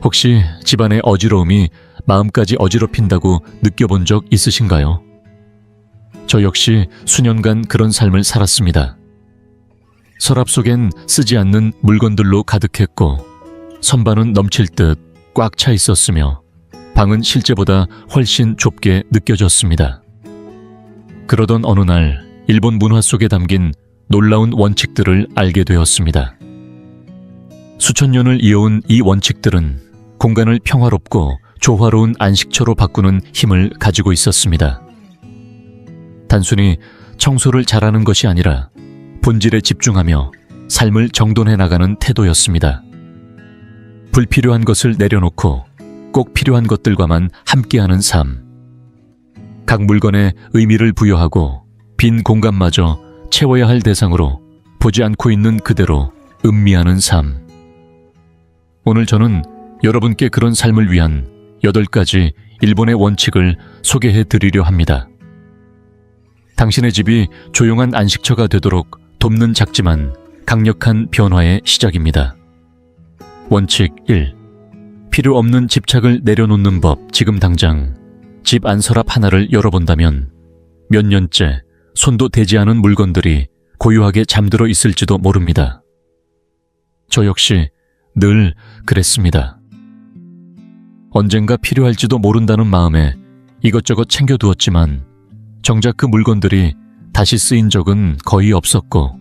혹시 집안의 어지러움이 마음까지 어지럽힌다고 느껴본 적 있으신가요? 저 역시 수년간 그런 삶을 살았습니다. 서랍 속엔 쓰지 않는 물건들로 가득했고 선반은 넘칠 듯 꽉 차 있었으며 방은 실제보다 훨씬 좁게 느껴졌습니다. 그러던 어느 날 일본 문화 속에 담긴 놀라운 원칙들을 알게 되었습니다. 수천 년을 이어온 이 원칙들은 공간을 평화롭고 조화로운 안식처로 바꾸는 힘을 가지고 있었습니다. 단순히 청소를 잘하는 것이 아니라 본질에 집중하며 삶을 정돈해 나가는 태도였습니다. 불필요한 것을 내려놓고 꼭 필요한 것들과만 함께하는 삶. 각 물건에 의미를 부여하고 빈 공간마저 채워야 할 대상으로 보지 않고 있는 그대로 음미하는 삶. 오늘 저는 여러분께 그런 삶을 위한 8가지 일본의 원칙을 소개해 드리려 합니다. 당신의 집이 조용한 안식처가 되도록 돕는 작지만 강력한 변화의 시작입니다. 원칙 1. 필요 없는 집착을 내려놓는 법. 지금 당장 집 안 서랍 하나를 열어본다면 몇 년째 손도 대지 않은 물건들이 고요하게 잠들어 있을지도 모릅니다. 저 역시 늘 그랬습니다. 언젠가 필요할지도 모른다는 마음에 이것저것 챙겨두었지만 정작 그 물건들이 다시 쓰인 적은 거의 없었고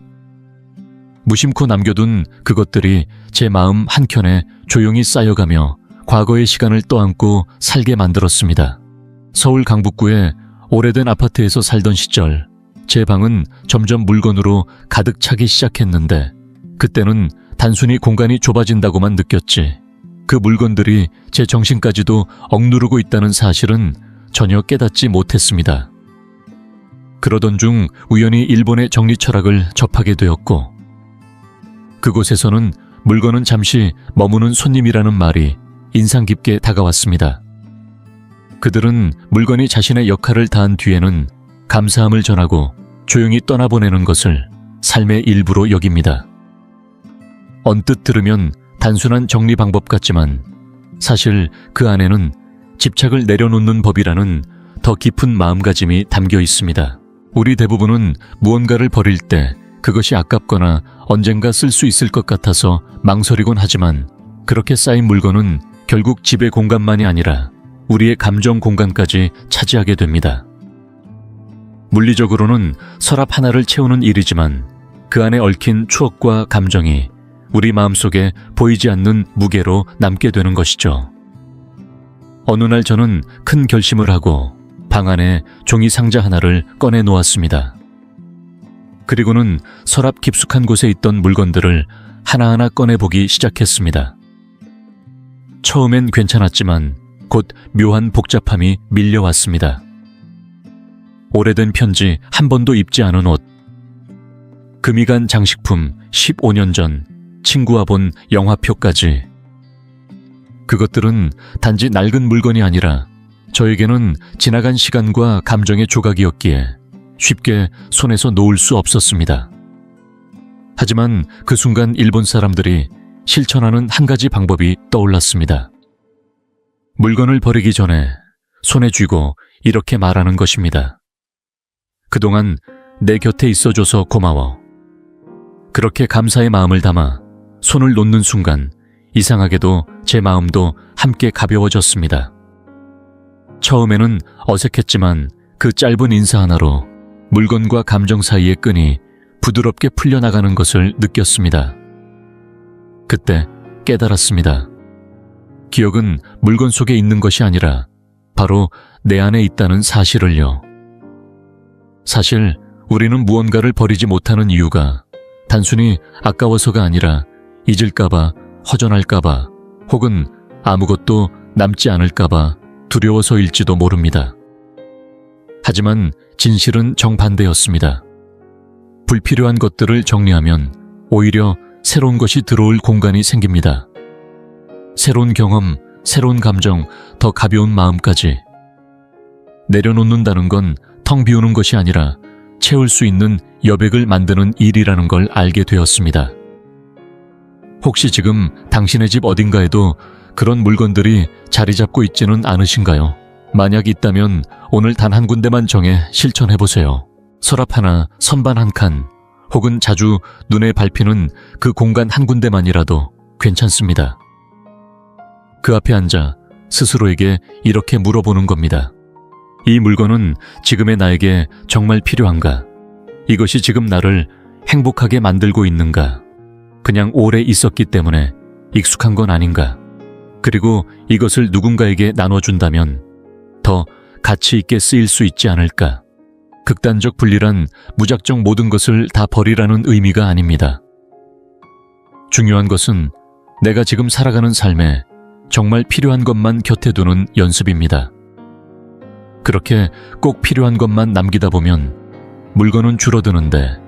무심코 남겨둔 그것들이 제 마음 한켠에 조용히 쌓여가며 과거의 시간을 떠안고 살게 만들었습니다. 서울 강북구의 오래된 아파트에서 살던 시절 제 방은 점점 물건으로 가득 차기 시작했는데 그때는 단순히 공간이 좁아진다고만 느꼈지 그 물건들이 제 정신까지도 억누르고 있다는 사실은 전혀 깨닫지 못했습니다. 그러던 중 우연히 일본의 정리 철학을 접하게 되었고 그곳에서는 물건은 잠시 머무는 손님이라는 말이 인상 깊게 다가왔습니다. 그들은 물건이 자신의 역할을 다한 뒤에는 감사함을 전하고 조용히 떠나보내는 것을 삶의 일부로 여깁니다. 언뜻 들으면 단순한 정리 방법 같지만 사실 그 안에는 집착을 내려놓는 법이라는 더 깊은 마음가짐이 담겨 있습니다. 우리 대부분은 무언가를 버릴 때 그것이 아깝거나 언젠가 쓸 수 있을 것 같아서 망설이곤 하지만 그렇게 쌓인 물건은 결국 집의 공간만이 아니라 우리의 감정 공간까지 차지하게 됩니다. 물리적으로는 서랍 하나를 채우는 일이지만 그 안에 얽힌 추억과 감정이 우리 마음속에 보이지 않는 무게로 남게 되는 것이죠. 어느 날 저는 큰 결심을 하고 방 안에 종이 상자 하나를 꺼내 놓았습니다. 그리고는 서랍 깊숙한 곳에 있던 물건들을 하나하나 꺼내보기 시작했습니다. 처음엔 괜찮았지만 곧 묘한 복잡함이 밀려왔습니다. 오래된 편지, 한 번도 입지 않은 옷, 금이 간 장식품, 15년 전 친구와 본 영화표까지. 그것들은 단지 낡은 물건이 아니라 저에게는 지나간 시간과 감정의 조각이었기에 쉽게 손에서 놓을 수 없었습니다. 하지만 그 순간 일본 사람들이 실천하는 한 가지 방법이 떠올랐습니다. 물건을 버리기 전에 손에 쥐고 이렇게 말하는 것입니다. 그동안 내 곁에 있어줘서 고마워. 그렇게 감사의 마음을 담아 손을 놓는 순간 이상하게도 제 마음도 함께 가벼워졌습니다. 처음에는 어색했지만 그 짧은 인사 하나로 물건과 감정 사이의 끈이 부드럽게 풀려나가는 것을 느꼈습니다. 그때 깨달았습니다. 기억은 물건 속에 있는 것이 아니라 바로 내 안에 있다는 사실을요. 사실 우리는 무언가를 버리지 못하는 이유가 단순히 아까워서가 아니라 잊을까봐, 허전할까봐, 혹은 아무것도 남지 않을까봐 두려워서일지도 모릅니다. 하지만 진실은 정반대였습니다. 불필요한 것들을 정리하면 오히려 새로운 것이 들어올 공간이 생깁니다. 새로운 경험, 새로운 감정, 더 가벼운 마음까지. 내려놓는다는 건 텅 비우는 것이 아니라 채울 수 있는 여백을 만드는 일이라는 걸 알게 되었습니다. 혹시 지금 당신의 집 어딘가에도 그런 물건들이 자리 잡고 있지는 않으신가요? 만약 있다면 오늘 단 한 군데만 정해 실천해보세요. 서랍 하나, 선반 한 칸, 혹은 자주 눈에 밟히는 그 공간 한 군데만이라도 괜찮습니다. 그 앞에 앉아 스스로에게 이렇게 물어보는 겁니다. 이 물건은 지금의 나에게 정말 필요한가? 이것이 지금 나를 행복하게 만들고 있는가? 그냥 오래 있었기 때문에 익숙한 건 아닌가? 그리고 이것을 누군가에게 나눠준다면 더 가치 있게 쓰일 수 있지 않을까? 극단적 분리란 무작정 모든 것을 다 버리라는 의미가 아닙니다. 중요한 것은 내가 지금 살아가는 삶에 정말 필요한 것만 곁에 두는 연습입니다. 그렇게 꼭 필요한 것만 남기다 보면 물건은 줄어드는데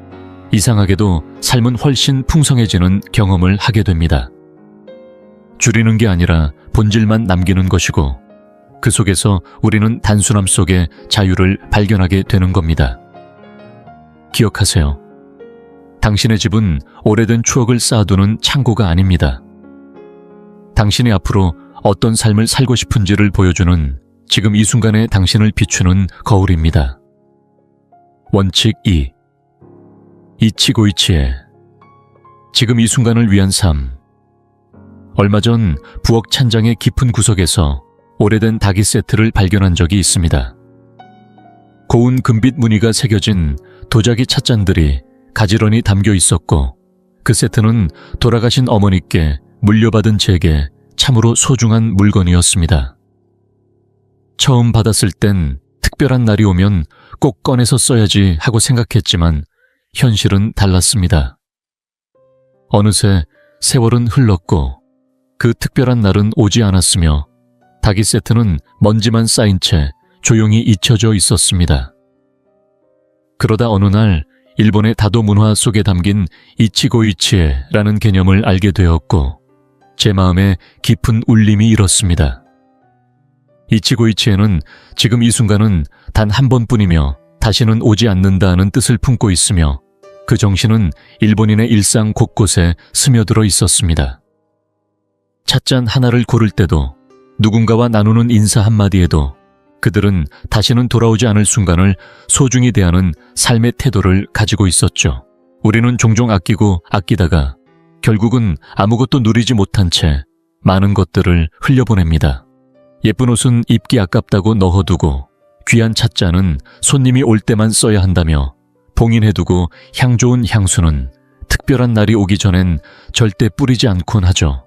이상하게도 삶은 훨씬 풍성해지는 경험을 하게 됩니다. 줄이는 게 아니라 본질만 남기는 것이고 그 속에서 우리는 단순함 속에 자유를 발견하게 되는 겁니다. 기억하세요. 당신의 집은 오래된 추억을 쌓아두는 창고가 아닙니다. 당신이 앞으로 어떤 삶을 살고 싶은지를 보여주는 지금 이 순간의 당신을 비추는 거울입니다. 원칙 2. 이치고이치에 지금 이 순간을 위한 삶. 얼마 전 부엌 찬장의 깊은 구석에서 오래된 다기 세트를 발견한 적이 있습니다. 고운 금빛 무늬가 새겨진 도자기 찻잔들이 가지런히 담겨 있었고 그 세트는 돌아가신 어머니께 물려받은 제게 참으로 소중한 물건이었습니다. 처음 받았을 땐 특별한 날이 오면 꼭 꺼내서 써야지 하고 생각했지만 현실은 달랐습니다. 어느새 세월은 흘렀고 그 특별한 날은 오지 않았으며 다기 세트는 먼지만 쌓인 채 조용히 잊혀져 있었습니다. 그러다 어느 날 일본의 다도 문화 속에 담긴 이치고이치에라는 개념을 알게 되었고 제 마음에 깊은 울림이 일었습니다. 이치고이치에는 지금 이 순간은 단 한 번뿐이며 다시는 오지 않는다는 뜻을 품고 있으며 그 정신은 일본인의 일상 곳곳에 스며들어 있었습니다. 찻잔 하나를 고를 때도 누군가와 나누는 인사 한마디에도 그들은 다시는 돌아오지 않을 순간을 소중히 대하는 삶의 태도를 가지고 있었죠. 우리는 종종 아끼고 아끼다가 결국은 아무것도 누리지 못한 채 많은 것들을 흘려보냅니다. 예쁜 옷은 입기 아깝다고 넣어두고 귀한 찻잔은 손님이 올 때만 써야 한다며 봉인해두고 향 좋은 향수는 특별한 날이 오기 전엔 절대 뿌리지 않곤 하죠.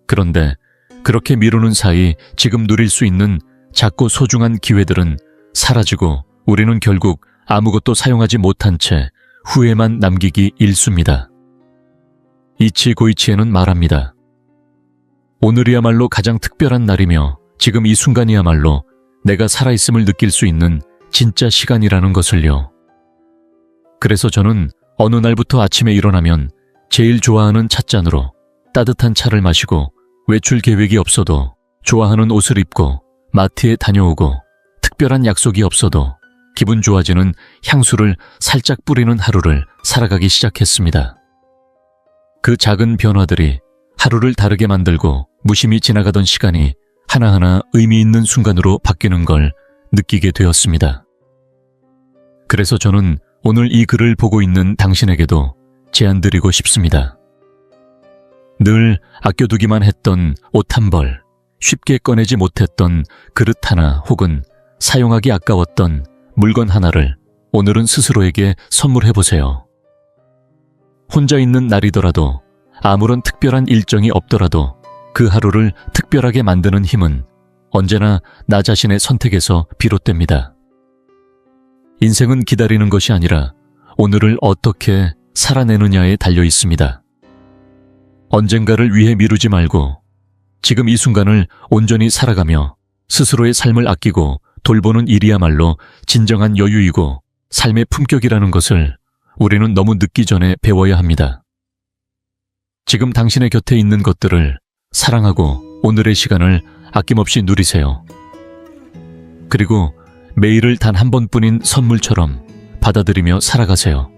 그런데 그렇게 미루는 사이 지금 누릴 수 있는 작고 소중한 기회들은 사라지고 우리는 결국 아무것도 사용하지 못한 채 후회만 남기기 일쑤입니다. 이치고이치에는 말합니다. 오늘이야말로 가장 특별한 날이며 지금 이 순간이야말로 내가 살아있음을 느낄 수 있는 진짜 시간이라는 것을요. 그래서 저는 어느 날부터 아침에 일어나면 제일 좋아하는 찻잔으로 따뜻한 차를 마시고 외출 계획이 없어도 좋아하는 옷을 입고 마트에 다녀오고 특별한 약속이 없어도 기분 좋아지는 향수를 살짝 뿌리는 하루를 살아가기 시작했습니다. 그 작은 변화들이 하루를 다르게 만들고 무심히 지나가던 시간이 하나하나 의미 있는 순간으로 바뀌는 걸 느끼게 되었습니다. 그래서 저는 오늘 이 글을 보고 있는 당신에게도 제안드리고 싶습니다. 늘 아껴두기만 했던 옷 한 벌, 쉽게 꺼내지 못했던 그릇 하나 혹은 사용하기 아까웠던 물건 하나를 오늘은 스스로에게 선물해보세요. 혼자 있는 날이더라도 아무런 특별한 일정이 없더라도 그 하루를 특별하게 만드는 힘은 언제나 나 자신의 선택에서 비롯됩니다. 인생은 기다리는 것이 아니라 오늘을 어떻게 살아내느냐에 달려 있습니다. 언젠가를 위해 미루지 말고 지금 이 순간을 온전히 살아가며 스스로의 삶을 아끼고 돌보는 일이야말로 진정한 여유이고 삶의 품격이라는 것을 우리는 너무 늦기 전에 배워야 합니다. 지금 당신의 곁에 있는 것들을 사랑하고 오늘의 시간을 아낌없이 누리세요. 그리고 매일을 단 한 번뿐인 선물처럼 받아들이며 살아가세요.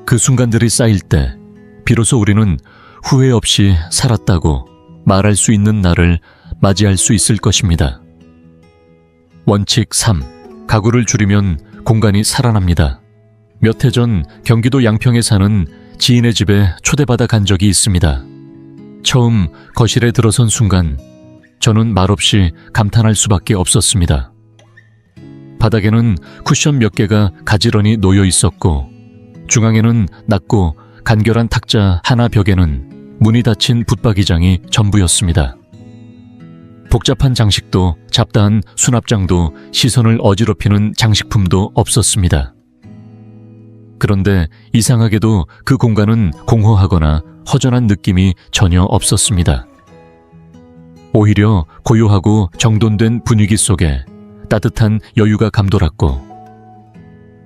그 순간들이 쌓일 때 비로소 우리는 후회 없이 살았다고 말할 수 있는 날을 맞이할 수 있을 것입니다. 원칙 3. 가구를 줄이면 공간이 살아납니다. 몇 해 전 경기도 양평에 사는 지인의 집에 초대받아 간 적이 있습니다. 처음 거실에 들어선 순간 저는 말없이 감탄할 수밖에 없었습니다. 바닥에는 쿠션 몇 개가 가지런히 놓여 있었고 중앙에는 낮고 간결한 탁자 하나, 벽에는 문이 닫힌 붙박이장이 전부였습니다. 복잡한 장식도 잡다한 수납장도 시선을 어지럽히는 장식품도 없었습니다. 그런데 이상하게도 그 공간은 공허하거나 허전한 느낌이 전혀 없었습니다. 오히려 고요하고 정돈된 분위기 속에 따뜻한 여유가 감돌았고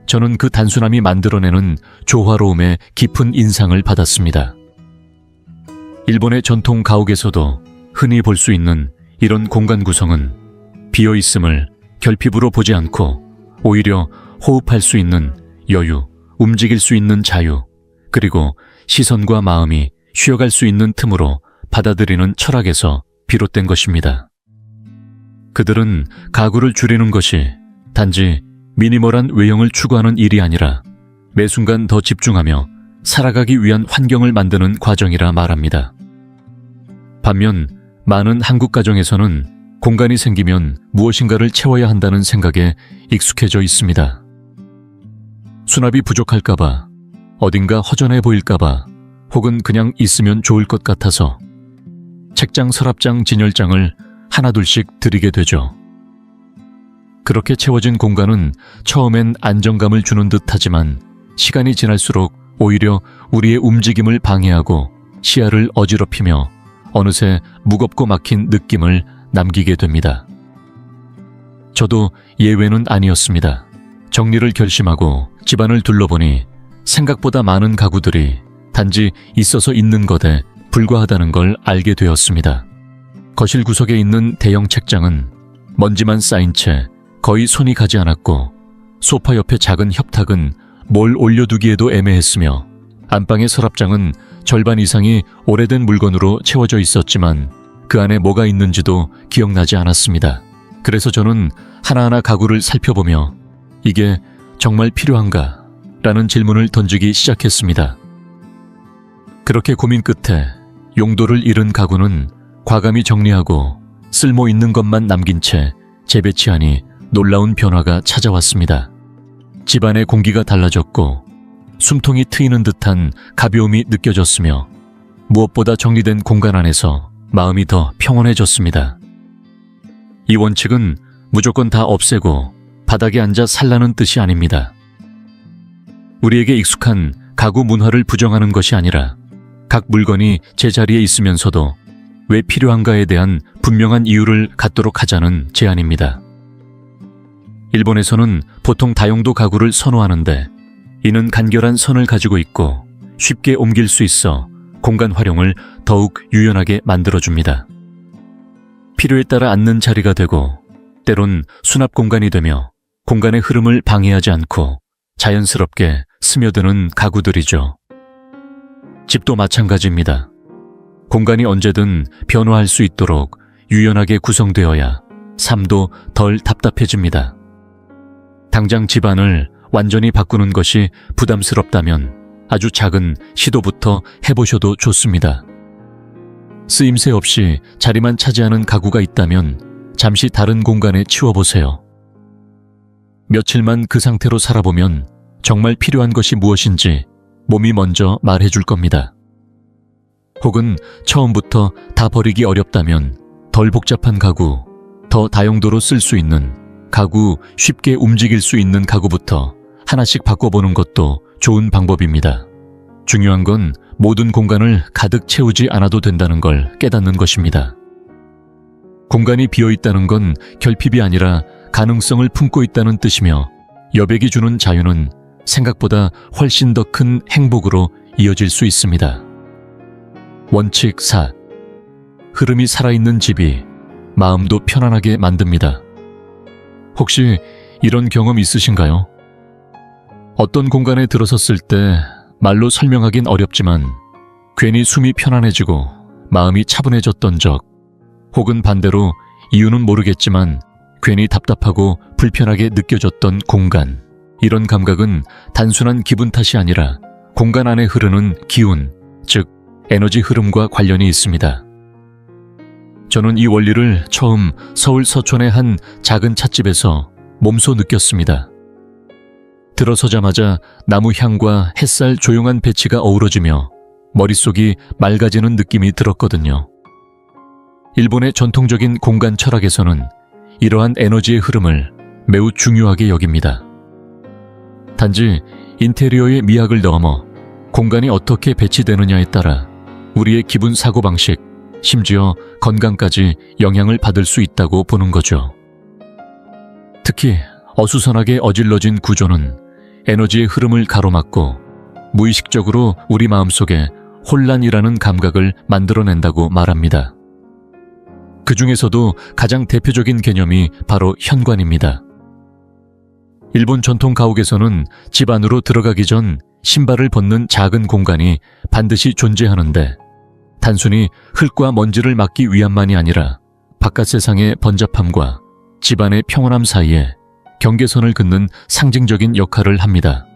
저는 그 단순함이 만들어내는 조화로움에 깊은 인상을 받았습니다. 일본의 전통 가옥에서도 흔히 볼 수 있는 이런 공간 구성은 비어있음을 결핍으로 보지 않고 오히려 호흡할 수 있는 여유, 움직일 수 있는 자유, 그리고 시선과 마음이 쉬어갈 수 있는 틈으로 받아들이는 철학에서 비롯된 것입니다. 그들은 가구를 줄이는 것이 단지 미니멀한 외형을 추구하는 일이 아니라 매 순간 더 집중하며 살아가기 위한 환경을 만드는 과정이라 말합니다. 반면 많은 한국 가정에서는 공간이 생기면 무엇인가를 채워야 한다는 생각에 익숙해져 있습니다. 수납이 부족할까봐, 어딘가 허전해 보일까봐, 혹은 그냥 있으면 좋을 것 같아서 책장, 서랍장, 진열장을 하나둘씩 들이게 되죠. 그렇게 채워진 공간은 처음엔 안정감을 주는 듯하지만 시간이 지날수록 오히려 우리의 움직임을 방해하고 시야를 어지럽히며 어느새 무겁고 막힌 느낌을 남기게 됩니다. 저도 예외는 아니었습니다. 정리를 결심하고 집안을 둘러보니 생각보다 많은 가구들이 단지 있어서 있는 것에 불과하다는 걸 알게 되었습니다. 거실 구석에 있는 대형 책장은 먼지만 쌓인 채 거의 손이 가지 않았고 소파 옆에 작은 협탁은 뭘 올려두기에도 애매했으며 안방의 서랍장은 절반 이상이 오래된 물건으로 채워져 있었지만 그 안에 뭐가 있는지도 기억나지 않았습니다. 그래서 저는 하나하나 가구를 살펴보며 이게 정말 필요한가? 라는 질문을 던지기 시작했습니다. 그렇게 고민 끝에 용도를 잃은 가구는 과감히 정리하고 쓸모 있는 것만 남긴 채 재배치하니 놀라운 변화가 찾아왔습니다. 집안의 공기가 달라졌고 숨통이 트이는 듯한 가벼움이 느껴졌으며 무엇보다 정리된 공간 안에서 마음이 더 평온해졌습니다. 이 원칙은 무조건 다 없애고 바닥에 앉아 살라는 뜻이 아닙니다. 우리에게 익숙한 가구 문화를 부정하는 것이 아니라 각 물건이 제자리에 있으면서도 왜 필요한가에 대한 분명한 이유를 갖도록 하자는 제안입니다. 일본에서는 보통 다용도 가구를 선호하는데 이는 간결한 선을 가지고 있고 쉽게 옮길 수 있어 공간 활용을 더욱 유연하게 만들어줍니다. 필요에 따라 앉는 자리가 되고 때론 수납 공간이 되며 공간의 흐름을 방해하지 않고 자연스럽게 스며드는 가구들이죠. 집도 마찬가지입니다. 공간이 언제든 변화할 수 있도록 유연하게 구성되어야 삶도 덜 답답해집니다. 당장 집안을 완전히 바꾸는 것이 부담스럽다면 아주 작은 시도부터 해보셔도 좋습니다. 쓰임새 없이 자리만 차지하는 가구가 있다면 잠시 다른 공간에 치워보세요. 며칠만 그 상태로 살아보면 정말 필요한 것이 무엇인지 몸이 먼저 말해줄 겁니다. 혹은 처음부터 다 버리기 어렵다면 덜 복잡한 가구, 더 다용도로 쓸 수 있는 가구, 쉽게 움직일 수 있는 가구부터 하나씩 바꿔보는 것도 좋은 방법입니다. 중요한 건 모든 공간을 가득 채우지 않아도 된다는 걸 깨닫는 것입니다. 공간이 비어있다는 건 결핍이 아니라 가능성을 품고 있다는 뜻이며 여백이 주는 자유는 생각보다 훨씬 더 큰 행복으로 이어질 수 있습니다. 원칙 4. 흐름이 살아있는 집이 마음도 편안하게 만듭니다. 혹시 이런 경험 있으신가요? 어떤 공간에 들어섰을 때 말로 설명하긴 어렵지만 괜히 숨이 편안해지고 마음이 차분해졌던 적, 혹은 반대로 이유는 모르겠지만 괜히 답답하고 불편하게 느껴졌던 공간, 이런 감각은 단순한 기분 탓이 아니라 공간 안에 흐르는 기운, 즉 에너지 흐름과 관련이 있습니다. 저는 이 원리를 처음 서울 서촌의 한 작은 찻집에서 몸소 느꼈습니다. 들어서자마자 나무 향과 햇살 조용한 배치가 어우러지며 머릿속이 맑아지는 느낌이 들었거든요. 일본의 전통적인 공간 철학에서는 이러한 에너지의 흐름을 매우 중요하게 여깁니다. 단지 인테리어의 미학을 넘어 공간이 어떻게 배치되느냐에 따라 우리의 기분 사고방식, 심지어 건강까지 영향을 받을 수 있다고 보는 거죠. 특히 어수선하게 어질러진 구조는 에너지의 흐름을 가로막고 무의식적으로 우리 마음속에 혼란이라는 감각을 만들어낸다고 말합니다. 그 중에서도 가장 대표적인 개념이 바로 현관입니다. 일본 전통 가옥에서는 집 안으로 들어가기 전 신발을 벗는 작은 공간이 반드시 존재하는데, 단순히 흙과 먼지를 막기 위함만이 아니라 바깥 세상의 번잡함과 집안의 평온함 사이에 경계선을 긋는 상징적인 역할을 합니다.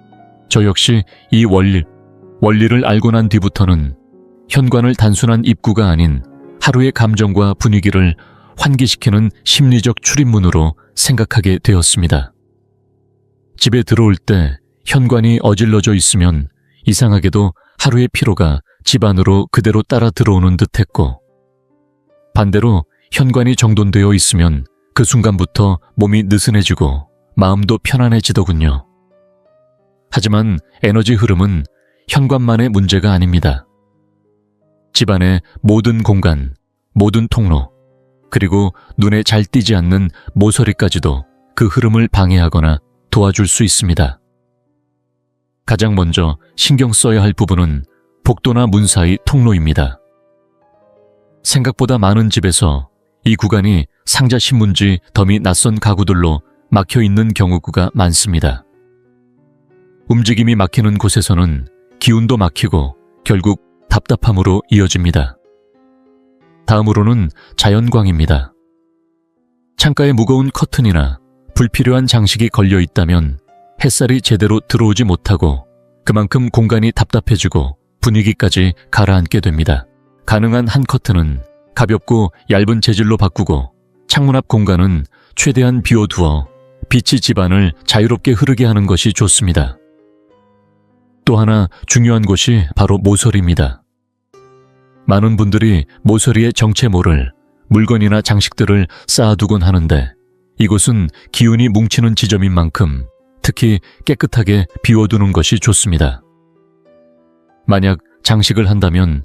저 역시 이 원리를 알고 난 뒤부터는 현관을 단순한 입구가 아닌 하루의 감정과 분위기를 환기시키는 심리적 출입문으로 생각하게 되었습니다. 집에 들어올 때 현관이 어질러져 있으면 이상하게도 하루의 피로가 집 안으로 그대로 따라 들어오는 듯했고, 반대로 현관이 정돈되어 있으면 그 순간부터 몸이 느슨해지고 마음도 편안해지더군요. 하지만 에너지 흐름은 현관만의 문제가 아닙니다. 집안의 모든 공간, 모든 통로, 그리고 눈에 잘 띄지 않는 모서리까지도 그 흐름을 방해하거나 도와줄 수 있습니다. 가장 먼저 신경 써야 할 부분은 복도나 문 사이 통로입니다. 생각보다 많은 집에서 이 구간이 상자 신문지, 더미 낯선 가구들로 막혀 있는 경우가 많습니다. 움직임이 막히는 곳에서는 기운도 막히고 결국 답답함으로 이어집니다. 다음으로는 자연광입니다. 창가에 무거운 커튼이나 불필요한 장식이 걸려 있다면 햇살이 제대로 들어오지 못하고 그만큼 공간이 답답해지고 분위기까지 가라앉게 됩니다. 가능한 한 커튼은 가볍고 얇은 재질로 바꾸고 창문 앞 공간은 최대한 비워두어 빛이 집안을 자유롭게 흐르게 하는 것이 좋습니다. 또 하나 중요한 곳이 바로 모서리입니다. 많은 분들이 모서리에 정체 모를 물건이나 장식들을 쌓아두곤 하는데, 이곳은 기운이 뭉치는 지점인 만큼 특히 깨끗하게 비워두는 것이 좋습니다. 만약 장식을 한다면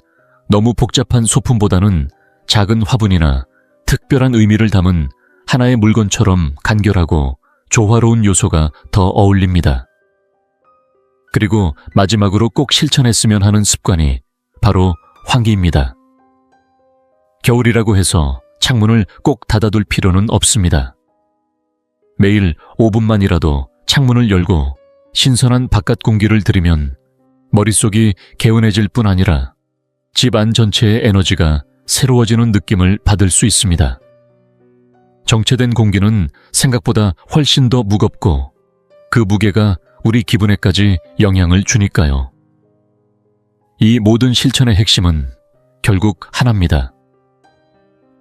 너무 복잡한 소품보다는 작은 화분이나 특별한 의미를 담은 하나의 물건처럼 간결하고 조화로운 요소가 더 어울립니다. 그리고 마지막으로 꼭 실천했으면 하는 습관이 바로 환기입니다. 겨울이라고 해서 창문을 꼭 닫아둘 필요는 없습니다. 매일 5분만이라도 창문을 열고 신선한 바깥 공기를 들이면 머릿속이 개운해질 뿐 아니라 집 안 전체의 에너지가 새로워지는 느낌을 받을 수 있습니다. 정체된 공기는 생각보다 훨씬 더 무겁고 그 무게가 우리 기분에까지 영향을 주니까요. 이 모든 실천의 핵심은 결국 하나입니다.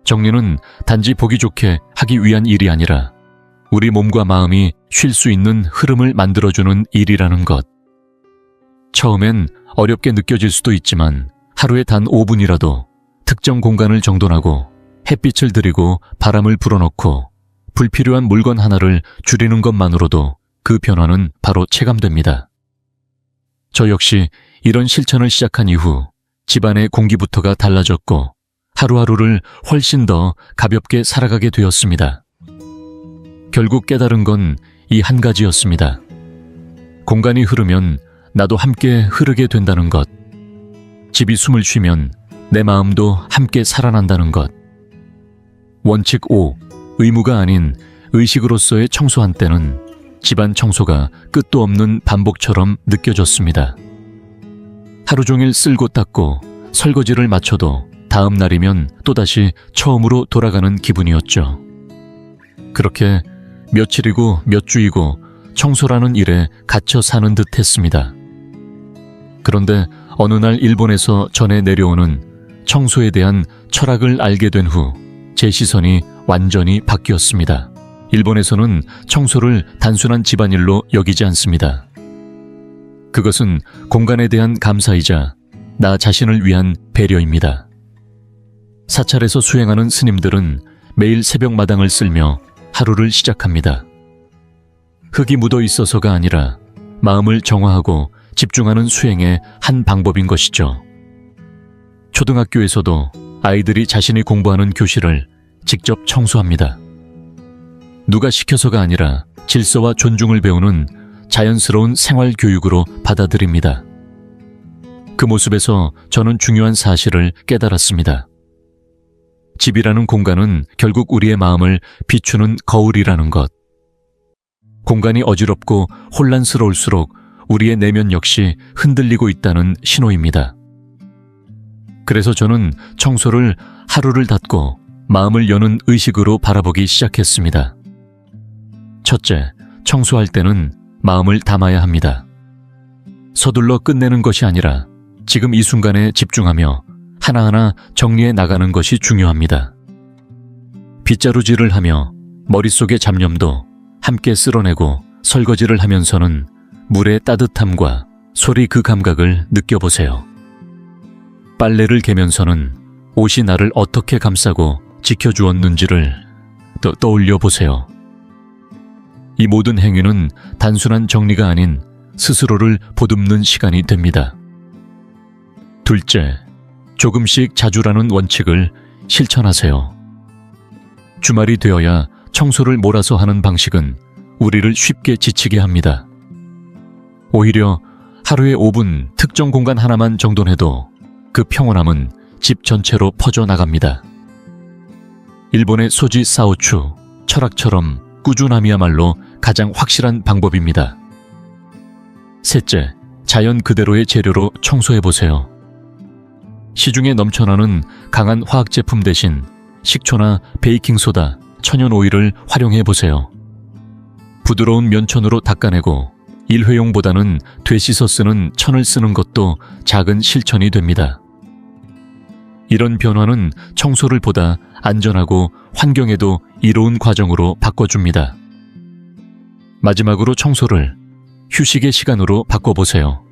정리는 단지 보기 좋게 하기 위한 일이 아니라 우리 몸과 마음이 쉴 수 있는 흐름을 만들어주는 일이라는 것. 처음엔 어렵게 느껴질 수도 있지만 하루에 단 5분이라도 특정 공간을 정돈하고 햇빛을 들이고 바람을 불어넣고 불필요한 물건 하나를 줄이는 것만으로도 그 변화는 바로 체감됩니다. 저 역시 이런 실천을 시작한 이후 집안의 공기부터가 달라졌고 하루하루를 훨씬 더 가볍게 살아가게 되었습니다. 결국 깨달은 건 이 한 가지였습니다. 공간이 흐르면 나도 함께 흐르게 된다는 것. 집이 숨을 쉬면 내 마음도 함께 살아난다는 것. 원칙 5. 의무가 아닌 의식으로서의 청소한 때는 집안 청소가 끝도 없는 반복처럼 느껴졌습니다. 하루 종일 쓸고 닦고 설거지를 마쳐도 다음 날이면 또다시 처음으로 돌아가는 기분이었죠. 그렇게 며칠이고 몇 주이고 청소라는 일에 갇혀 사는 듯 했습니다. 그런데 어느 날 일본에서 전해 내려오는 청소에 대한 철학을 알게 된 후 제 시선이 완전히 바뀌었습니다. 일본에서는 청소를 단순한 집안일로 여기지 않습니다. 그것은 공간에 대한 감사이자 나 자신을 위한 배려입니다. 사찰에서 수행하는 스님들은 매일 새벽 마당을 쓸며 하루를 시작합니다. 흙이 묻어 있어서가 아니라 마음을 정화하고 집중하는 수행의 한 방법인 것이죠. 초등학교에서도 아이들이 자신이 공부하는 교실을 직접 청소합니다. 누가 시켜서가 아니라 질서와 존중을 배우는 자연스러운 생활 교육으로 받아들입니다. 그 모습에서 저는 중요한 사실을 깨달았습니다. 집이라는 공간은 결국 우리의 마음을 비추는 거울이라는 것. 공간이 어지럽고 혼란스러울수록 우리의 내면 역시 흔들리고 있다는 신호입니다. 그래서 저는 청소를 하루를 닫고 마음을 여는 의식으로 바라보기 시작했습니다. 첫째, 청소할 때는 마음을 담아야 합니다. 서둘러 끝내는 것이 아니라 지금 이 순간에 집중하며 하나하나 정리해 나가는 것이 중요합니다. 빗자루질을 하며 머릿속의 잡념도 함께 쓸어내고 설거지를 하면서는 물의 따뜻함과 소리 그 감각을 느껴보세요. 빨래를 개면서는 옷이 나를 어떻게 감싸고 지켜주었는지를 떠올려 보세요. 이 모든 행위는 단순한 정리가 아닌 스스로를 보듬는 시간이 됩니다. 둘째, 조금씩 자주라는 원칙을 실천하세요. 주말이 되어야 청소를 몰아서 하는 방식은 우리를 쉽게 지치게 합니다. 오히려 하루에 5분 특정 공간 하나만 정돈해도 그 평온함은 집 전체로 퍼져나갑니다. 일본의 소지 사오추, 철학처럼 꾸준함이야말로 가장 확실한 방법입니다. 셋째, 자연 그대로의 재료로 청소해보세요. 시중에 넘쳐나는 강한 화학 제품 대신 식초나 베이킹소다, 천연오일을 활용해보세요. 부드러운 면천으로 닦아내고 일회용보다는 되씻어 쓰는 천을 쓰는 것도 작은 실천이 됩니다. 이런 변화는 청소를 보다 안전하고 환경에도 이로운 과정으로 바꿔줍니다. 마지막으로 청소를 휴식의 시간으로 바꿔보세요.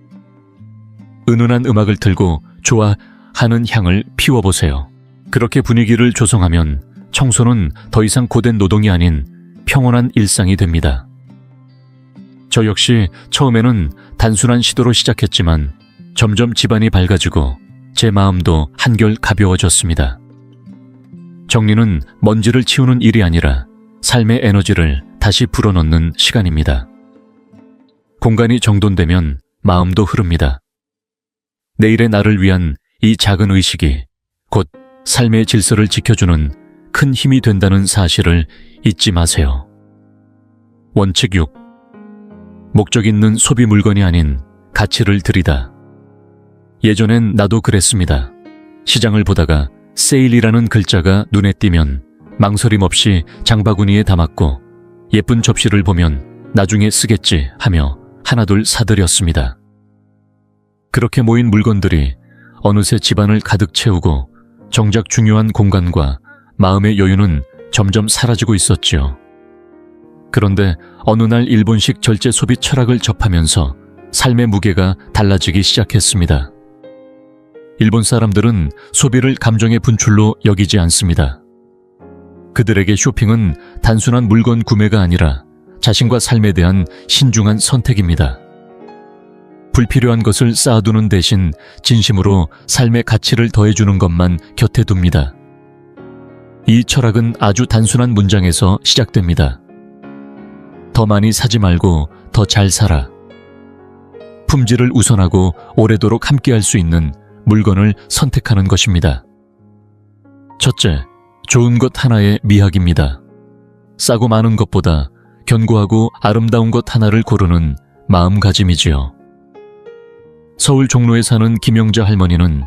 은은한 음악을 틀고 좋아하는 향을 피워보세요. 그렇게 분위기를 조성하면 청소는 더 이상 고된 노동이 아닌 평온한 일상이 됩니다. 저 역시 처음에는 단순한 시도로 시작했지만 점점 집안이 밝아지고 제 마음도 한결 가벼워졌습니다. 정리는 먼지를 치우는 일이 아니라 삶의 에너지를 다시 불어넣는 시간입니다. 공간이 정돈되면 마음도 흐릅니다. 내일의 나를 위한 이 작은 의식이 곧 삶의 질서를 지켜주는 큰 힘이 된다는 사실을 잊지 마세요. 원칙 6. 목적 있는 소비 물건이 아닌 가치를 들이다. 예전엔 나도 그랬습니다. 시장을 보다가 세일이라는 글자가 눈에 띄면 망설임 없이 장바구니에 담았고 예쁜 접시를 보면 나중에 쓰겠지 하며 하나둘 사들였습니다. 그렇게 모인 물건들이 어느새 집안을 가득 채우고 정작 중요한 공간과 마음의 여유는 점점 사라지고 있었지요. 그런데 어느 날 일본식 절제 소비 철학을 접하면서 삶의 무게가 달라지기 시작했습니다. 일본 사람들은 소비를 감정의 분출로 여기지 않습니다. 그들에게 쇼핑은 단순한 물건 구매가 아니라 자신과 삶에 대한 신중한 선택입니다. 불필요한 것을 쌓아두는 대신 진심으로 삶의 가치를 더해주는 것만 곁에 둡니다. 이 철학은 아주 단순한 문장에서 시작됩니다. 더 많이 사지 말고 더 잘 살아. 품질을 우선하고 오래도록 함께할 수 있는 물건을 선택하는 것입니다. 첫째, 좋은 것 하나의 미학입니다. 싸고 많은 것보다 견고하고 아름다운 것 하나를 고르는 마음가짐이지요. 서울 종로에 사는 김영자 할머니는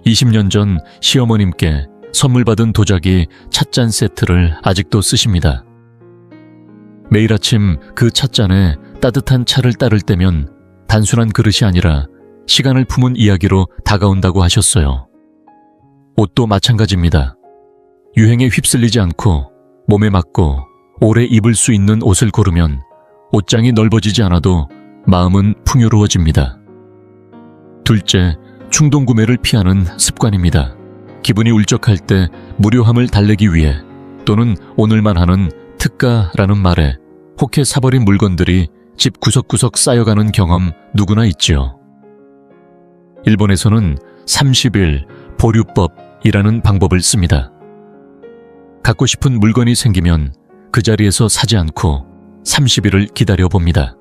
20년 전 시어머님께 선물 받은 도자기 찻잔 세트를 아직도 쓰십니다. 매일 아침 그 찻잔에 따뜻한 차를 따를 때면 단순한 그릇이 아니라 시간을 품은 이야기로 다가온다고 하셨어요. 옷도 마찬가지입니다. 유행에 휩쓸리지 않고 몸에 맞고 오래 입을 수 있는 옷을 고르면 옷장이 넓어지지 않아도 마음은 풍요로워집니다. 둘째, 충동 구매를 피하는 습관입니다. 기분이 울적할 때 무료함을 달래기 위해 또는 오늘만 하는 특가라는 말에 혹해 사버린 물건들이 집 구석구석 쌓여가는 경험 누구나 있지요. 일본에서는 30일 보류법이라는 방법을 씁니다. 갖고 싶은 물건이 생기면 그 자리에서 사지 않고 30일을 기다려 봅니다.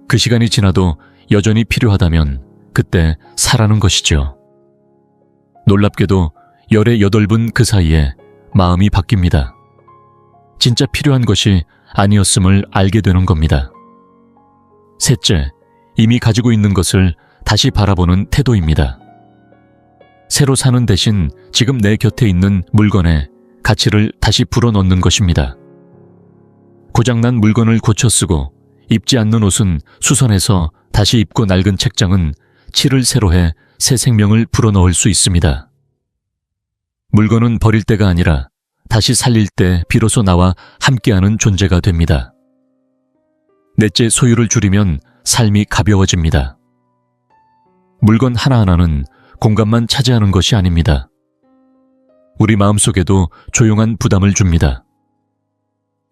그 시간이 지나도 여전히 필요하다면 그때 사라는 것이죠. 놀랍게도 열의 8분 그 사이에 마음이 바뀝니다. 진짜 필요한 것이 아니었음을 알게 되는 겁니다. 셋째, 이미 가지고 있는 것을 다시 바라보는 태도입니다. 새로 사는 대신 지금 내 곁에 있는 물건에 가치를 다시 불어넣는 것입니다. 고장난 물건을 고쳐 쓰고 입지 않는 옷은 수선해서 다시 입고 낡은 책장은 칠을 새로 해 새 생명을 불어넣을 수 있습니다. 물건은 버릴 때가 아니라 다시 살릴 때 비로소 나와 함께하는 존재가 됩니다. 넷째, 소유를 줄이면 삶이 가벼워집니다. 물건 하나하나는 공간만 차지하는 것이 아닙니다. 우리 마음속에도 조용한 부담을 줍니다.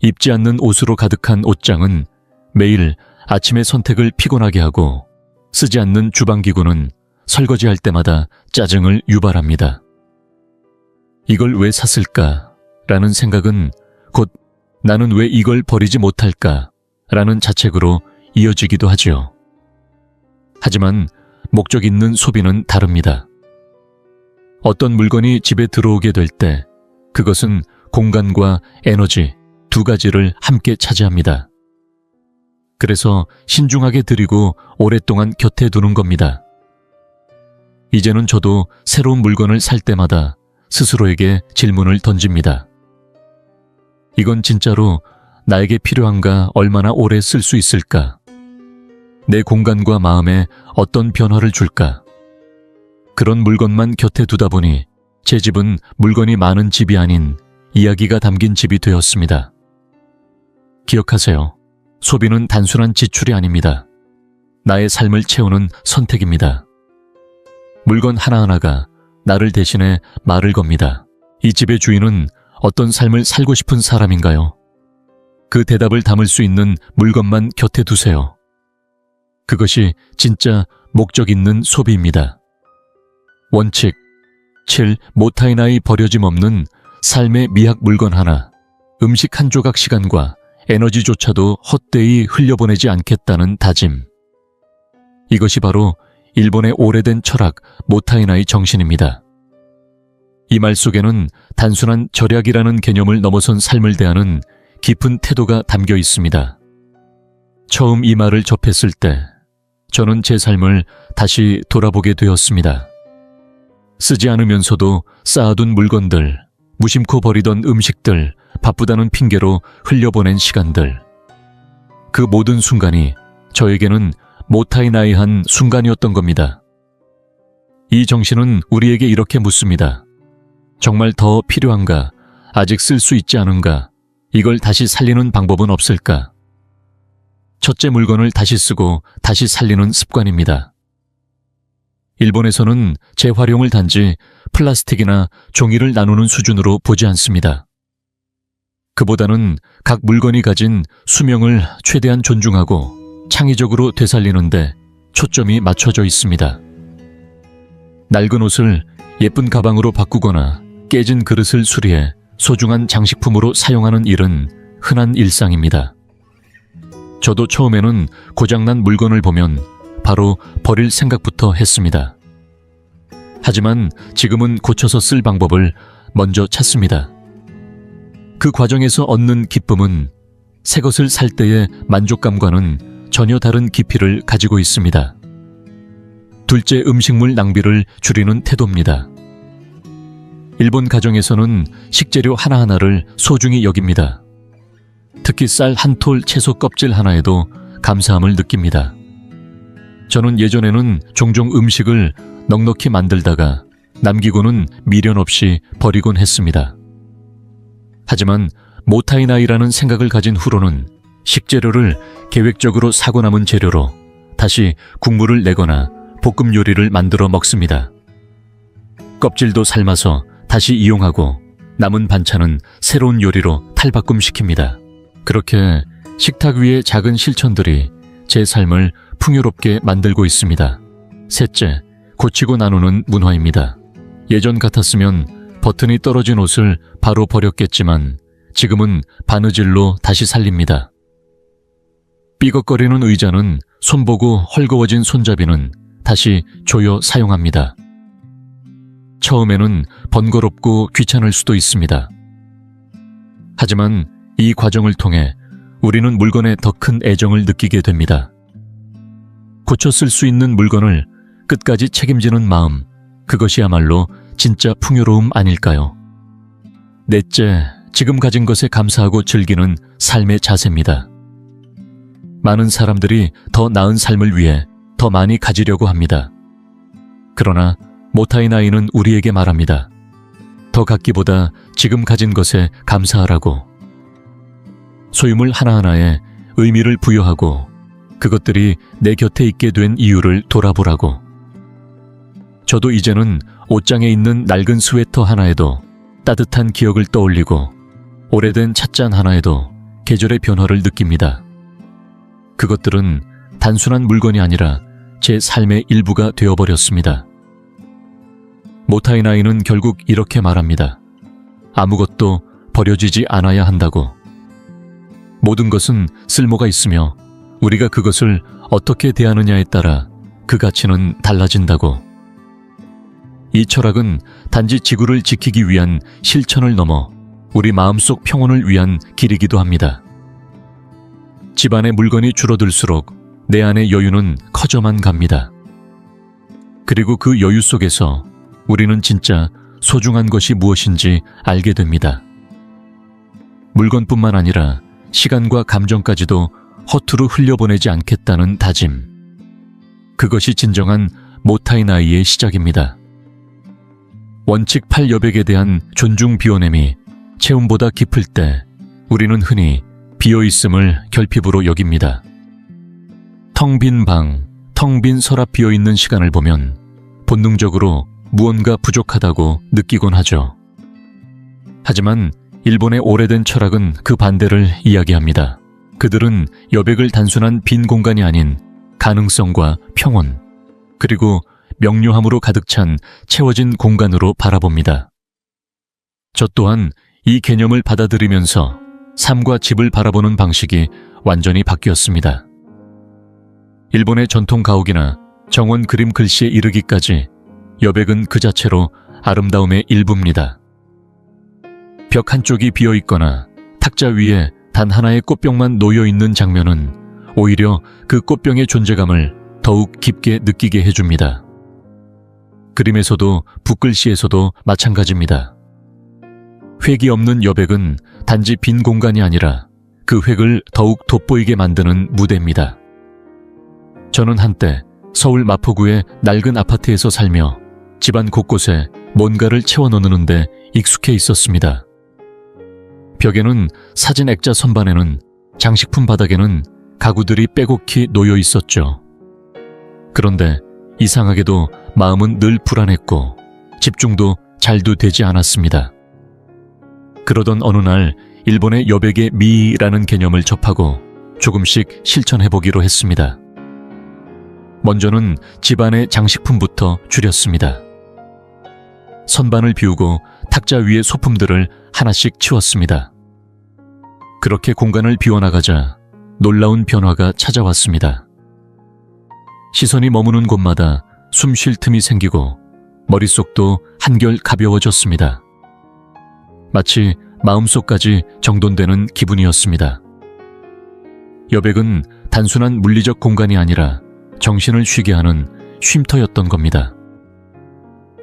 입지 않는 옷으로 가득한 옷장은 매일 아침의 선택을 피곤하게 하고 쓰지 않는 주방기구는 설거지할 때마다 짜증을 유발합니다. 이걸 왜 샀을까? 라는 생각은 곧 나는 왜 이걸 버리지 못할까? 라는 자책으로 이어지기도 하죠. 하지만 목적 있는 소비는 다릅니다. 어떤 물건이 집에 들어오게 될 때 그것은 공간과 에너지 두 가지를 함께 차지합니다. 그래서 신중하게 드리고 오랫동안 곁에 두는 겁니다. 이제는 저도 새로운 물건을 살 때마다 스스로에게 질문을 던집니다. 이건 진짜로 나에게 필요한가? 얼마나 오래 쓸 수 있을까? 내 공간과 마음에 어떤 변화를 줄까? 그런 물건만 곁에 두다 보니 제 집은 물건이 많은 집이 아닌 이야기가 담긴 집이 되었습니다. 기억하세요. 소비는 단순한 지출이 아닙니다. 나의 삶을 채우는 선택입니다. 물건 하나하나가 나를 대신해 말을 겁니다. 이 집의 주인은 어떤 삶을 살고 싶은 사람인가요? 그 대답을 담을 수 있는 물건만 곁에 두세요. 그것이 진짜 목적 있는 소비입니다. 원칙 7. 모타이나이 버려짐 없는 삶의 미학 물건 하나. 음식 한 조각 시간과 에너지조차도 헛되이 흘려보내지 않겠다는 다짐. 이것이 바로 일본의 오래된 철학 모타이나이 정신입니다. 이 말 속에는 단순한 절약이라는 개념을 넘어선 삶을 대하는 깊은 태도가 담겨 있습니다. 처음 이 말을 접했을 때 저는 제 삶을 다시 돌아보게 되었습니다. 쓰지 않으면서도 쌓아둔 물건들, 무심코 버리던 음식들, 바쁘다는 핑계로 흘려보낸 시간들. 그 모든 순간이 저에게는 모타이나이한 순간이었던 겁니다. 이 정신은 우리에게 이렇게 묻습니다. 정말 더 필요한가? 아직 쓸 수 있지 않은가? 이걸 다시 살리는 방법은 없을까? 첫째, 물건을 다시 쓰고 다시 살리는 습관입니다. 일본에서는 재활용을 단지 플라스틱이나 종이를 나누는 수준으로 보지 않습니다. 그보다는 각 물건이 가진 수명을 최대한 존중하고 창의적으로 되살리는데 초점이 맞춰져 있습니다. 낡은 옷을 예쁜 가방으로 바꾸거나 깨진 그릇을 수리해 소중한 장식품으로 사용하는 일은 흔한 일상입니다. 저도 처음에는 고장난 물건을 보면 바로 버릴 생각부터 했습니다. 하지만 지금은 고쳐서 쓸 방법을 먼저 찾습니다. 그 과정에서 얻는 기쁨은 새 것을 살 때의 만족감과는 전혀 다른 깊이를 가지고 있습니다. 둘째, 음식물 낭비를 줄이는 태도입니다. 일본 가정에서는 식재료 하나하나를 소중히 여깁니다. 특히 쌀 한 톨 채소 껍질 하나에도 감사함을 느낍니다. 저는 예전에는 종종 음식을 넉넉히 만들다가 남기고는 미련 없이 버리곤 했습니다. 하지만 모타이나이라는 생각을 가진 후로는 식재료를 계획적으로 사고 남은 재료로 다시 국물을 내거나 볶음 요리를 만들어 먹습니다. 껍질도 삶아서 다시 이용하고 남은 반찬은 새로운 요리로 탈바꿈시킵니다. 그렇게 식탁 위의 작은 실천들이 제 삶을 풍요롭게 만들고 있습니다. 셋째, 고치고 나누는 문화입니다. 예전 같았으면 버튼이 떨어진 옷을 바로 버렸겠지만 지금은 바느질로 다시 살립니다. 삐걱거리는 의자는 손보고 헐거워진 손잡이는 다시 조여 사용합니다. 처음에는 번거롭고 귀찮을 수도 있습니다. 하지만 이 과정을 통해 우리는 물건에 더 큰 애정을 느끼게 됩니다. 고쳐 쓸 수 있는 물건을 끝까지 책임지는 마음, 그것이야말로 진짜 풍요로움 아닐까요? 넷째, 지금 가진 것에 감사하고 즐기는 삶의 자세입니다. 많은 사람들이 더 나은 삶을 위해 더 많이 가지려고 합니다. 그러나 모타이나이는 우리에게 말합니다. 더 갖기보다 지금 가진 것에 감사하라고. 소유물 하나하나에 의미를 부여하고 그것들이 내 곁에 있게 된 이유를 돌아보라고. 저도 이제는 옷장에 있는 낡은 스웨터 하나에도 따뜻한 기억을 떠올리고 오래된 찻잔 하나에도 계절의 변화를 느낍니다. 그것들은 단순한 물건이 아니라 제 삶의 일부가 되어버렸습니다. 모타이나이는 결국 이렇게 말합니다. 아무것도 버려지지 않아야 한다고. 모든 것은 쓸모가 있으며 우리가 그것을 어떻게 대하느냐에 따라 그 가치는 달라진다고. 이 철학은 단지 지구를 지키기 위한 실천을 넘어 우리 마음속 평온을 위한 길이기도 합니다. 집안의 물건이 줄어들수록 내 안의 여유는 커져만 갑니다. 그리고 그 여유 속에서 우리는 진짜 소중한 것이 무엇인지 알게 됩니다. 물건뿐만 아니라 시간과 감정까지도 허투루 흘려보내지 않겠다는 다짐. 그것이 진정한 모타이나이의 시작입니다. 원칙 8여백에 대한 존중 비워냄이 체온보다 깊을 때 우리는 흔히 비어있음을 결핍으로 여깁니다. 텅 빈 방, 텅 빈 서랍 비어있는 시간을 보면 본능적으로 무언가 부족하다고 느끼곤 하죠. 하지만 일본의 오래된 철학은 그 반대를 이야기합니다. 그들은 여백을 단순한 빈 공간이 아닌 가능성과 평온, 그리고 명료함으로 가득 찬 채워진 공간으로 바라봅니다. 저 또한 이 개념을 받아들이면서 삶과 집을 바라보는 방식이 완전히 바뀌었습니다. 일본의 전통 가옥이나 정원 그림 글씨에 이르기까지 여백은 그 자체로 아름다움의 일부입니다. 벽 한쪽이 비어있거나 탁자 위에 단 하나의 꽃병만 놓여있는 장면은 오히려 그 꽃병의 존재감을 더욱 깊게 느끼게 해줍니다. 그림에서도 붓글씨에서도 마찬가지입니다. 획이 없는 여백은 단지 빈 공간이 아니라 그 획을 더욱 돋보이게 만드는 무대입니다. 저는 한때 서울 마포구의 낡은 아파트에서 살며 집안 곳곳에 뭔가를 채워넣는데 익숙해 있었습니다. 벽에는 사진 액자 선반에는 장식품 바닥에는 가구들이 빼곡히 놓여 있었죠. 그런데 이상하게도 마음은 늘 불안했고 집중도 잘도 되지 않았습니다. 그러던 어느 날 일본의 여백의 미라는 개념을 접하고 조금씩 실천해보기로 했습니다. 먼저는 집안의 장식품부터 줄였습니다. 선반을 비우고 탁자 위의 소품들을 하나씩 치웠습니다. 그렇게 공간을 비워나가자 놀라운 변화가 찾아왔습니다. 시선이 머무는 곳마다 숨 쉴 틈이 생기고 머릿속도 한결 가벼워졌습니다. 마치 마음속까지 정돈되는 기분이었습니다. 여백은 단순한 물리적 공간이 아니라 정신을 쉬게 하는 쉼터였던 겁니다.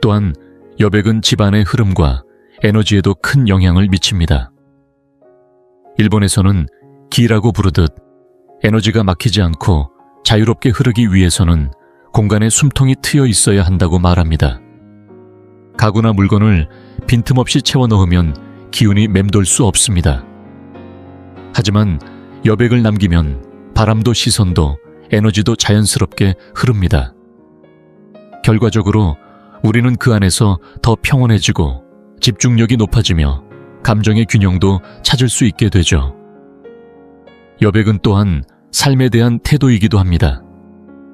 또한 여백은 집안의 흐름과 에너지에도 큰 영향을 미칩니다. 일본에서는 기라고 부르듯 에너지가 막히지 않고 자유롭게 흐르기 위해서는 공간에 숨통이 트여 있어야 한다고 말합니다. 가구나 물건을 빈틈없이 채워 넣으면 기운이 맴돌 수 없습니다. 하지만 여백을 남기면 바람도 시선도 에너지도 자연스럽게 흐릅니다. 결과적으로 우리는 그 안에서 더 평온해지고 집중력이 높아지며 감정의 균형도 찾을 수 있게 되죠. 여백은 또한 삶에 대한 태도이기도 합니다.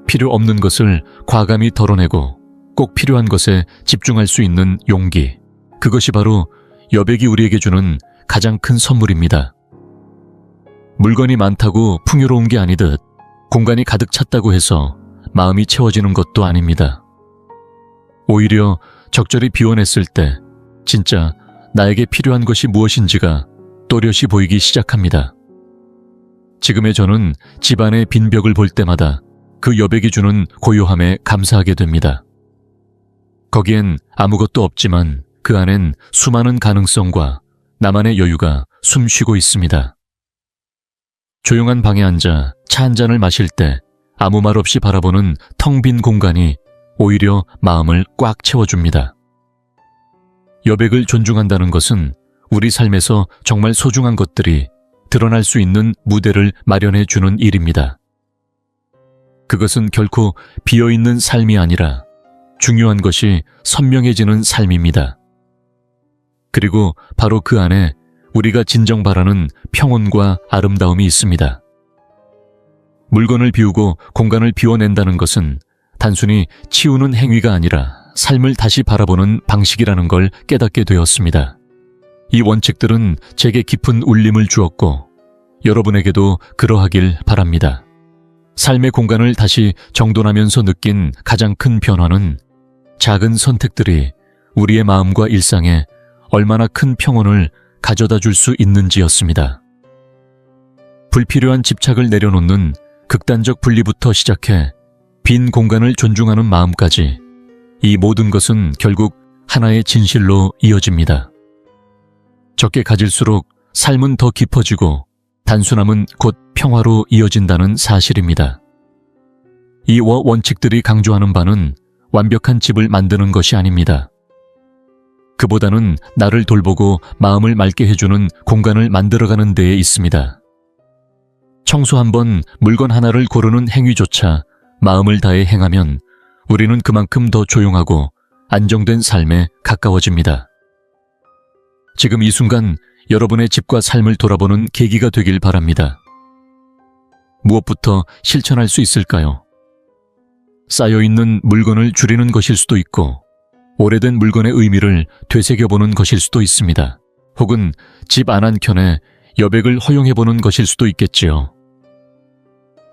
필요 없는 것을 과감히 덜어내고 꼭 필요한 것에 집중할 수 있는 용기. 그것이 바로 여백이 우리에게 주는 가장 큰 선물입니다. 물건이 많다고 풍요로운 게 아니듯 공간이 가득 찼다고 해서 마음이 채워지는 것도 아닙니다. 오히려 적절히 비워냈을 때 진짜 나에게 필요한 것이 무엇인지가 또렷이 보이기 시작합니다. 지금의 저는 집안의 빈 벽을 볼 때마다 그 여백이 주는 고요함에 감사하게 됩니다. 거기엔 아무것도 없지만 그 안엔 수많은 가능성과 나만의 여유가 숨쉬고 있습니다. 조용한 방에 앉아 차 한 잔을 마실 때 아무 말 없이 바라보는 텅 빈 공간이 오히려 마음을 꽉 채워줍니다. 여백을 존중한다는 것은 우리 삶에서 정말 소중한 것들이 드러날 수 있는 무대를 마련해 주는 일입니다. 그것은 결코 비어있는 삶이 아니라 중요한 것이 선명해지는 삶입니다. 그리고 바로 그 안에 우리가 진정 바라는 평온과 아름다움이 있습니다. 물건을 비우고 공간을 비워낸다는 것은 단순히 치우는 행위가 아니라 삶을 다시 바라보는 방식이라는 걸 깨닫게 되었습니다. 이 원칙들은 제게 깊은 울림을 주었고 여러분에게도 그러하길 바랍니다. 삶의 공간을 다시 정돈하면서 느낀 가장 큰 변화는 작은 선택들이 우리의 마음과 일상에 얼마나 큰 평온을 가져다 줄 수 있는지였습니다. 불필요한 집착을 내려놓는 극단적 분리부터 시작해 빈 공간을 존중하는 마음까지 이 모든 것은 결국 하나의 진실로 이어집니다. 적게 가질수록 삶은 더 깊어지고 단순함은 곧 평화로 이어진다는 사실입니다. 이 원칙들이 강조하는 바는 완벽한 집을 만드는 것이 아닙니다. 그보다는 나를 돌보고 마음을 맑게 해주는 공간을 만들어가는 데에 있습니다. 청소 한 번, 물건 하나를 고르는 행위조차 마음을 다해 행하면 우리는 그만큼 더 조용하고 안정된 삶에 가까워집니다. 지금 이 순간 여러분의 집과 삶을 돌아보는 계기가 되길 바랍니다. 무엇부터 실천할 수 있을까요? 쌓여있는 물건을 줄이는 것일 수도 있고 오래된 물건의 의미를 되새겨보는 것일 수도 있습니다. 혹은 집 안 한 켠에 여백을 허용해보는 것일 수도 있겠지요.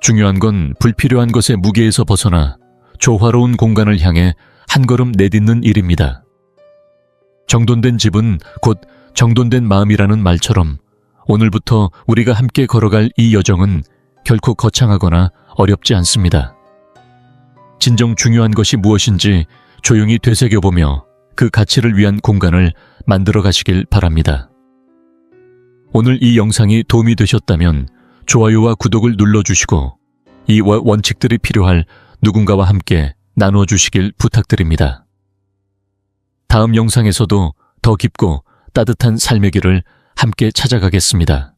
중요한 건 불필요한 것의 무게에서 벗어나 조화로운 공간을 향해 한 걸음 내딛는 일입니다. 정돈된 집은 곧 정돈된 마음이라는 말처럼 오늘부터 우리가 함께 걸어갈 이 여정은 결코 거창하거나 어렵지 않습니다. 진정 중요한 것이 무엇인지 조용히 되새겨보며 그 가치를 위한 공간을 만들어 가시길 바랍니다. 오늘 이 영상이 도움이 되셨다면 좋아요와 구독을 눌러주시고 이 원칙들이 필요할 누군가와 함께 나누어 주시길 부탁드립니다. 다음 영상에서도 더 깊고 따뜻한 삶의 길을 함께 찾아가겠습니다.